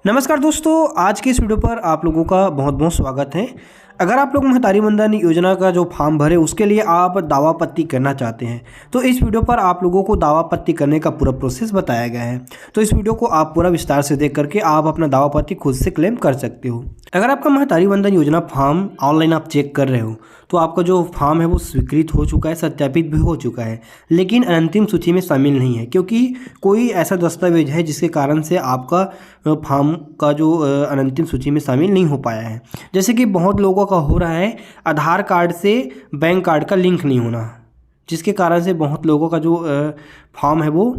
नमस्कार दोस्तों, आज के इस वीडियो पर आप लोगों का बहुत बहुत स्वागत है। अगर आप लोग महतारी वंदन योजना का जो फॉर्म भरे उसके लिए आप दावा आपत्ति करना चाहते हैं तो इस वीडियो पर आप लोगों को दावा आपत्ति करने का पूरा प्रोसेस बताया गया है। तो इस वीडियो को आप पूरा विस्तार से देख करके आप अपना दावा आपत्ति खुद से क्लेम कर सकते हो। अगर आपका महतारी वंदन योजना फॉर्म ऑनलाइन आप चेक कर रहे हो तो आपका जो फॉर्म है वो स्वीकृत हो चुका है, सत्यापित भी हो चुका है, लेकिन अंतिम सूची में शामिल नहीं है क्योंकि कोई ऐसा दस्तावेज है जिसके कारण से आपका फॉर्म का जो अंतिम सूची में शामिल नहीं हो पाया है। जैसे कि बहुत लोगों का हो रहा है आधार कार्ड से बैंक कार्ड का लिंक नहीं होना, जिसके कारण से बहुत लोगों का जो फॉर्म है वो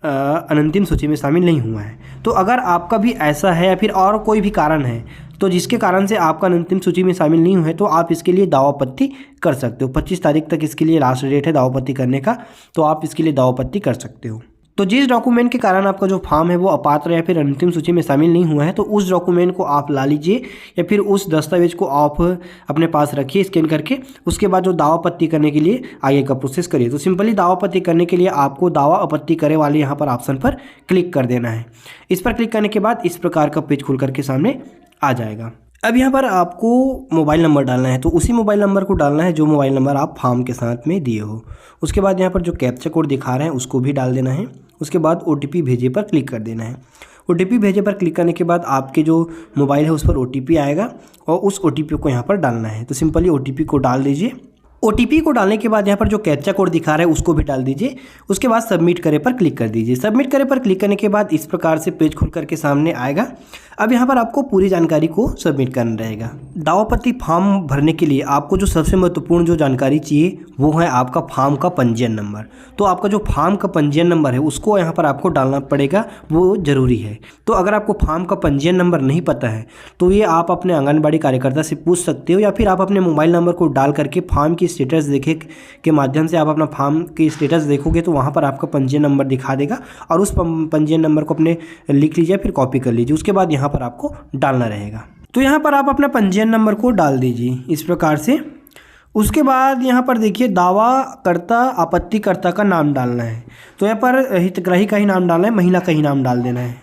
अंतिम सूची में शामिल नहीं हुआ है। तो अगर आपका भी ऐसा है या फिर और कोई भी कारण है तो जिसके कारण से आपका अंतिम सूची में शामिल नहीं हुआ है तो आप इसके लिए दावा आपत्ति कर सकते हो। 25 तारीख तक इसके लिए लास्ट डेट है दावा आपत्ति करने का, तो आप इसके लिए दावा आपत्ति कर सकते हो। तो जिस डॉक्यूमेंट के कारण आपका जो फॉर्म है वो अपात्र या फिर अंतिम सूची में शामिल नहीं हुआ है तो उस डॉक्यूमेंट को आप ला लीजिए या फिर उस दस्तावेज को आप अपने पास रखिए स्कैन करके। उसके बाद जो दावा आपत्ति करने के लिए आगे का प्रोसेस करिए। तो सिंपली दावा आपत्ति करने के लिए आपको दावा आपत्ति करे वाले यहाँ पर ऑप्शन पर क्लिक कर देना है। इस पर क्लिक करने के बाद इस प्रकार का पेज खुल करके सामने आ जाएगा। अब यहाँ पर आपको मोबाइल नंबर डालना है, तो उसी मोबाइल नंबर को डालना है जो मोबाइल नंबर आप फॉर्म के साथ में दिए हो। उसके बाद यहाँ पर जो कैप्चा कोड दिखा रहे हैं उसको भी डाल देना है। उसके बाद OTP भेजे पर क्लिक कर देना है। OTP भेजे पर क्लिक करने के बाद आपके जो मोबाइल है उस पर OTP आएगा और उस OTP को यहाँ पर डालना है। तो सिंपली OTP को डाल दीजिए। OTP को डालने के बाद यहाँ पर जो कैप्चा कोड दिखा रहा है उसको भी डाल दीजिए। उसके बाद सबमिट करे पर क्लिक कर दीजिए। सबमिट करे पर क्लिक करने के बाद इस प्रकार से पेज खुल करके सामने आएगा। अब यहाँ पर आपको पूरी जानकारी को सबमिट करना रहेगा। दावा आपत्ति फॉर्म भरने के लिए आपको जो सबसे महत्वपूर्ण जो जानकारी चाहिए वो है आपका फॉर्म का पंजीयन नंबर। तो आपका जो फॉर्म का पंजीयन नंबर है उसको यहाँ पर आपको डालना पड़ेगा, वो ज़रूरी है। तो अगर आपको फॉर्म का पंजीयन नंबर नहीं पता है तो ये आप अपने आंगनबाड़ी कार्यकर्ता से पूछ सकते हो या फिर आप अपने मोबाइल नंबर को डाल करके फॉर्म की स्टेटस देखे के माध्यम से आप अपना फॉर्म की स्टेटस देखोगे तो वहाँ पर आपका पंजीयन नंबर दिखा देगा और उस पंजीयन नंबर को अपने लिख लीजिए फिर कॉपी कर लीजिए। उसके बाद यहाँ पर आपको डालना रहेगा। तो यहाँ पर आप अपना पंजीयन नंबर को डाल दीजिए इस प्रकार से। उसके बाद यहाँ पर देखिए दावाकर्ता आपत्तिकर्ता का नाम डालना है। तो यहाँ पर हितग्राही का ही नाम डालना है, महिला का ही नाम डाल देना है,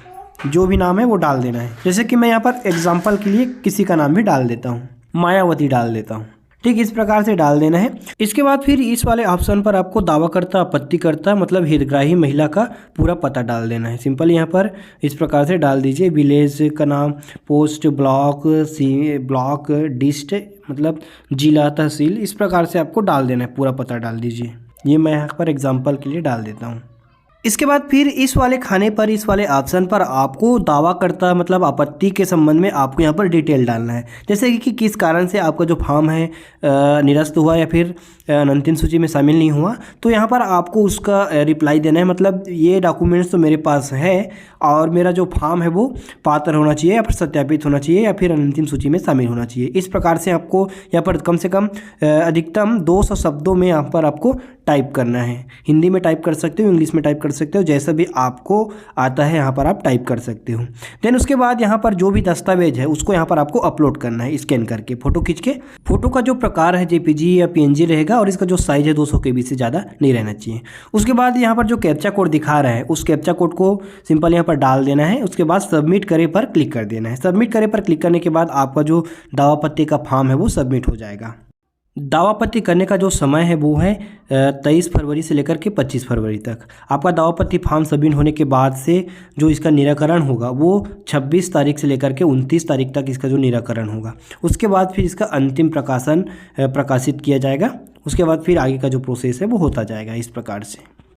जो भी नाम है वो डाल देना है। जैसे कि मैं यहाँ पर एग्जाम्पल के लिए किसी का नाम भी डाल देता हूँ, मायावती डाल देता हूँ। ठीक, इस प्रकार से डाल देना है। इसके बाद फिर इस वाले ऑप्शन पर आपको दावाकर्ता आपत्तिकर्ता मतलब हितग्राही महिला का पूरा पता डाल देना है। सिंपल यहाँ पर इस प्रकार से डाल दीजिए। विलेज का नाम, पोस्ट, ब्लॉक, डिस्ट्रिक्ट मतलब जिला, तहसील, इस प्रकार से आपको डाल देना है, पूरा पता डाल दीजिए। ये मैं यहाँ पर एग्जाम्पल के लिए डाल देता हूँ। इसके बाद फिर इस वाले खाने पर, इस वाले ऑप्शन पर आपको दावाकर्ता मतलब आपत्ति के संबंध में आपको यहाँ पर डिटेल डालना है। जैसे कि किस कारण से आपका जो फॉर्म है निरस्त हुआ या फिर अंतिम सूची में शामिल नहीं हुआ, तो यहाँ पर आपको उसका रिप्लाई देना है। मतलब ये डॉक्यूमेंट्स तो मेरे पास है और मेरा जो फॉर्म है वो पात्र होना चाहिए या फिर सत्यापित होना चाहिए या फिर अंतिम सूची में शामिल होना चाहिए। इस प्रकार से आपको यहाँ पर कम से कम अधिकतम 200 शब्दों में यहाँ पर आपको टाइप करना है। हिंदी में टाइप कर सकते हो, इंग्लिश में टाइप कर सकते हो, जैसा भी आपको आता है यहाँ पर आप टाइप कर सकते हो। देन उसके बाद यहाँ पर जो भी दस्तावेज है उसको यहाँ पर आपको अपलोड करना है स्कैन करके, फोटो खींच के। फोटो का जो प्रकार है JPG या PNG रहेगा और इसका जो साइज है 200 KB से ज़्यादा नहीं रहना चाहिए। उसके बाद यहाँ पर जो कैप्चा कोड दिखा रहा है उस कैप्चा कोड को सिंपल यहाँ पर डाल देना है। उसके बाद सबमिट करे पर क्लिक कर देना है। सबमिट करे पर क्लिक करने के बाद आपका जो दावा आपत्ति का फॉर्म है वो सबमिट हो जाएगा। दावा आपत्ति करने का जो समय है वो है 23 फरवरी से लेकर के 25 फरवरी तक। आपका दावा आपत्ति फॉर्म सबमिट होने के बाद से जो इसका निराकरण होगा वो 26 तारीख से लेकर के 29 तारीख तक इसका जो निराकरण होगा। उसके बाद फिर इसका अंतिम प्रकाशित किया जाएगा। उसके बाद फिर आगे का जो प्रोसेस है वो होता जाएगा इस प्रकार से।